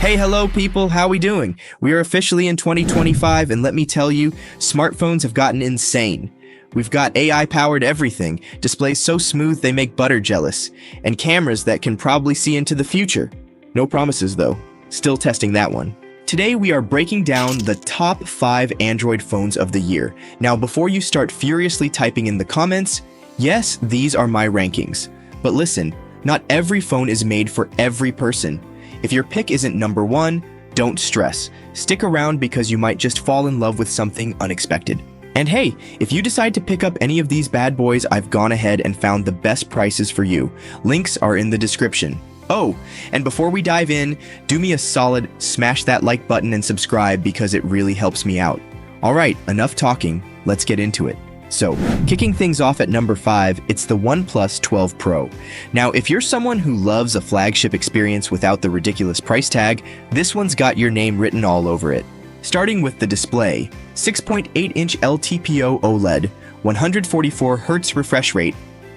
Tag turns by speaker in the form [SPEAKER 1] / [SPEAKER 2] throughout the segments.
[SPEAKER 1] Hey, hello people, how we doing? We are officially in 2025 and let me tell you, smartphones have gotten insane. We've got AI-powered everything, displays so smooth they make butter jealous, and cameras that can probably see into the future. No promises though, still testing that one. Today we are breaking down the top 5 Android phones of the year. Now before you start furiously typing in the comments, yes, these are my rankings. But listen, not every phone is made for every person. If your pick isn't number 1, don't stress. Stick around because you might just fall in love with something unexpected. And hey, if you decide to pick up any of these bad boys, I've gone ahead and found the best prices for you. Links are in the description. Oh, and before we dive in, do me a solid, smash that like button and subscribe because it really helps me out. Alright, enough talking, let's get into it. So, kicking things off at number 5, it's the OnePlus 12 Pro. Now, if you're someone who loves a flagship experience without the ridiculous price tag, this one's got your name written all over it. Starting with the display, 6.8-inch LTPO OLED, 144Hz refresh rate,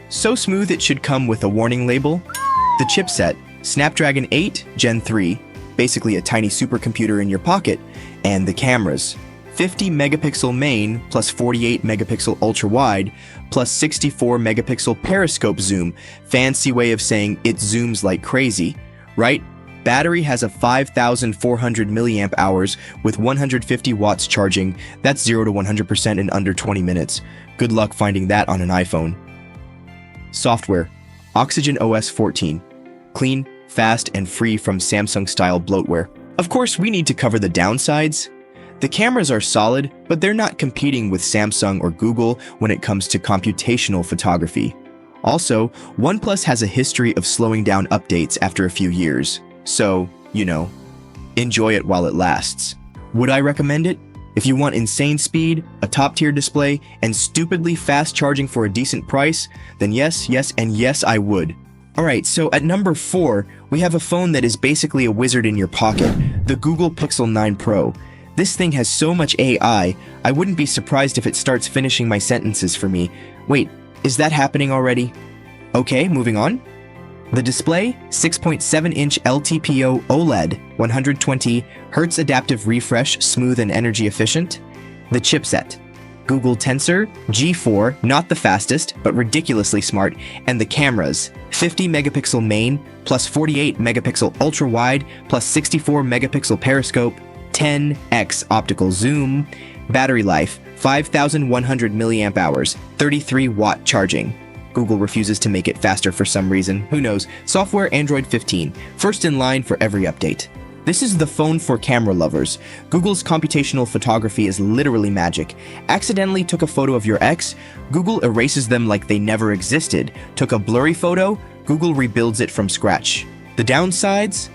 [SPEAKER 1] so smooth it should come with a warning label. The chipset, Snapdragon 8 Gen 3, basically a tiny supercomputer in your pocket, and the cameras, 50 megapixel main plus 48 megapixel ultra wide plus 64 megapixel periscope zoom. Fancy way of saying it zooms like crazy, right? Battery has a 5,400 milliamp hours with 150 watts charging. That's 0 to 100% in under 20 minutes. Good luck finding that on an iPhone. Software, Oxygen OS 14. Clean, fast, and free from Samsung-style bloatware. Of course, we need to cover the downsides. The cameras are solid, but they're not competing with Samsung or Google when it comes to computational photography. Also, OnePlus has a history of slowing down updates after a few years. So, you know, enjoy it while it lasts. Would I recommend it? If you want insane speed, a top-tier display, and stupidly fast charging for a decent price, then yes, and yes, I would. Alright, so at number 4, we have a phone that is basically a wizard in your pocket, the Google Pixel 9 Pro. This thing has so much AI, I wouldn't be surprised if it starts finishing my sentences for me. Wait, is that happening already? Okay, moving on. The display, 6.7-inch LTPO OLED, 120Hz adaptive refresh, smooth and energy efficient. The chipset, Google Tensor G4, not the fastest, but ridiculously smart, and the cameras, 50 megapixel main, plus 48 megapixel ultra wide, plus 64 megapixel periscope, 10x optical zoom, battery life, 5,100 milliamp hours, 33 watt charging. Google refuses to make it faster for some reason, who knows. Software Android 15, first in line for every update. This is the phone for camera lovers. Google's computational photography is literally magic. Accidentally took a photo of your ex, Google erases them like they never existed. Took a blurry photo, Google rebuilds it from scratch. The downsides?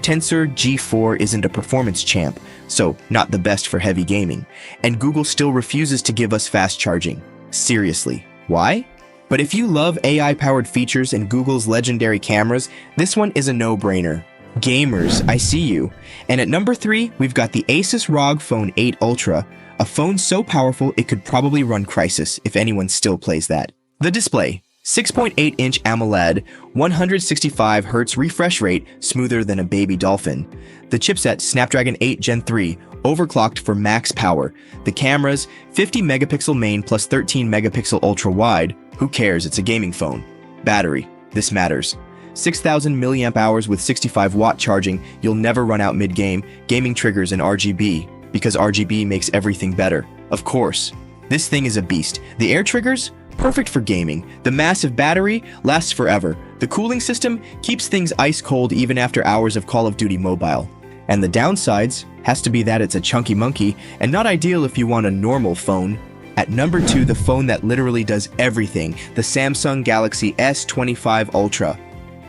[SPEAKER 1] Tensor G4 isn't a performance champ, so not the best for heavy gaming. And Google still refuses to give us fast charging. Seriously, why? But if you love AI-powered features and Google's legendary cameras, this one is a no-brainer. Gamers, I see you. And at number 3, we've got the ASUS ROG Phone 8 Ultra, a phone so powerful it could probably run Crysis if anyone still plays that. The display, 6.8-inch AMOLED, 165Hz refresh rate, smoother than a baby dolphin. The chipset, Snapdragon 8 Gen 3, overclocked for max power. The cameras, 50 megapixel main plus 13 megapixel ultra wide. Who cares, it's a gaming phone. Battery, this matters. 6,000 milliamp hours with 65 watt charging, you'll never run out mid-game. Gaming triggers and RGB, because RGB makes everything better. Of course. This thing is a beast. The air triggers? Perfect for gaming. The massive battery lasts forever. The cooling system keeps things ice cold even after hours of Call of Duty Mobile. And the downsides has to be that it's a chunky monkey and not ideal if you want a normal phone. At number 2, the phone that literally does everything, the Samsung Galaxy S25 Ultra.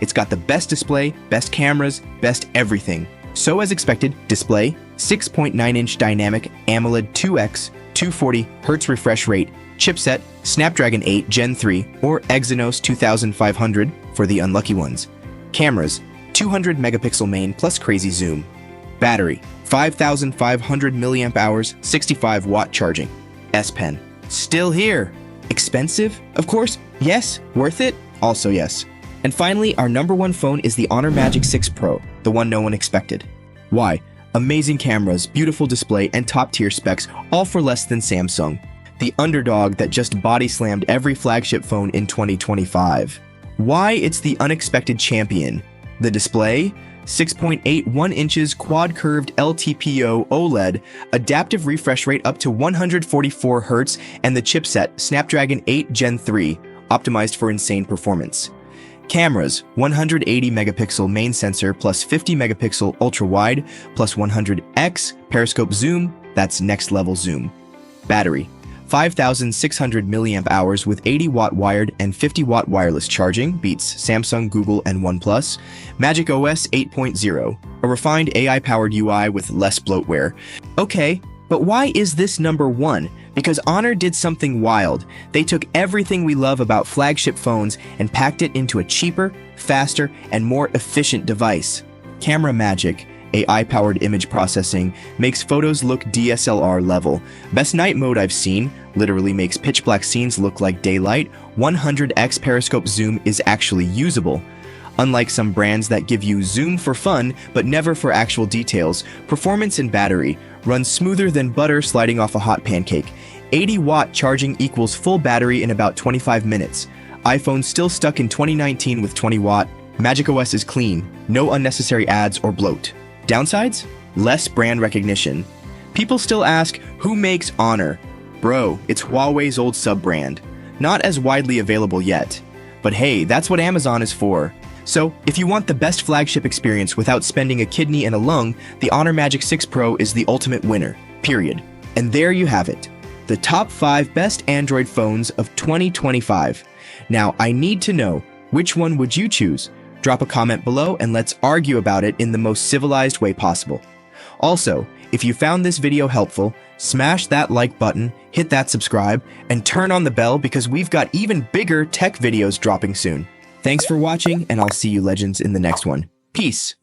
[SPEAKER 1] It's got the best display, best cameras, best everything. So as expected, display, 6.9-inch dynamic AMOLED 2X, 240Hz refresh rate, chipset, Snapdragon 8 Gen 3 or Exynos 2500 for the unlucky ones. Cameras, 200 megapixel main plus crazy zoom. Battery, 5,500 milliamp hours, 65 watt charging. S Pen, still here. Expensive? Of course, yes. Worth it? Also yes. And finally, our number 1 phone is the Honor Magic 6 Pro, the one no one expected. Why? Amazing cameras, beautiful display, and top-tier specs, all for less than Samsung. The underdog that just body-slammed every flagship phone in 2025. Why it's the unexpected champion. The display? 6.81 inches quad-curved LTPO OLED, adaptive refresh rate up to 144 Hz, and the chipset Snapdragon 8 Gen 3, optimized for insane performance. Cameras, 180 megapixel main sensor plus 50 megapixel ultra-wide plus 100x periscope zoom, that's next level zoom. Battery, 5,600 milliamp hours with 80-watt wired and 50-watt wireless charging, beats Samsung, Google, and OnePlus. Magic OS 8.0, a refined AI-powered UI with less bloatware. Okay, but why is this number one? Because Honor did something wild. They took everything we love about flagship phones and packed it into a cheaper, faster, and more efficient device. Camera magic, AI-powered image processing, makes photos look DSLR level. Best night mode I've seen, literally makes pitch black scenes look like daylight. 100x periscope zoom is actually usable. Unlike some brands that give you zoom for fun, but never for actual details, performance and battery runs smoother than butter sliding off a hot pancake. 80-watt charging equals full battery in about 25 minutes. iPhone still stuck in 2019 with 20-watt. Magic OS is clean, no unnecessary ads or bloat. Downsides? Less brand recognition. People still ask, who makes Honor? Bro, it's Huawei's old sub-brand. Not as widely available yet. But hey, that's what Amazon is for. So, if you want the best flagship experience without spending a kidney and a lung, the Honor Magic 6 Pro is the ultimate winner, period. And there you have it. The top 5 best Android phones of 2025. Now, I need to know, which one would you choose? Drop a comment below and let's argue about it in the most civilized way possible. Also, if you found this video helpful, smash that like button, hit that subscribe, and turn on the bell because we've got even bigger tech videos dropping soon. Thanks for watching, and I'll see you legends in the next one. Peace.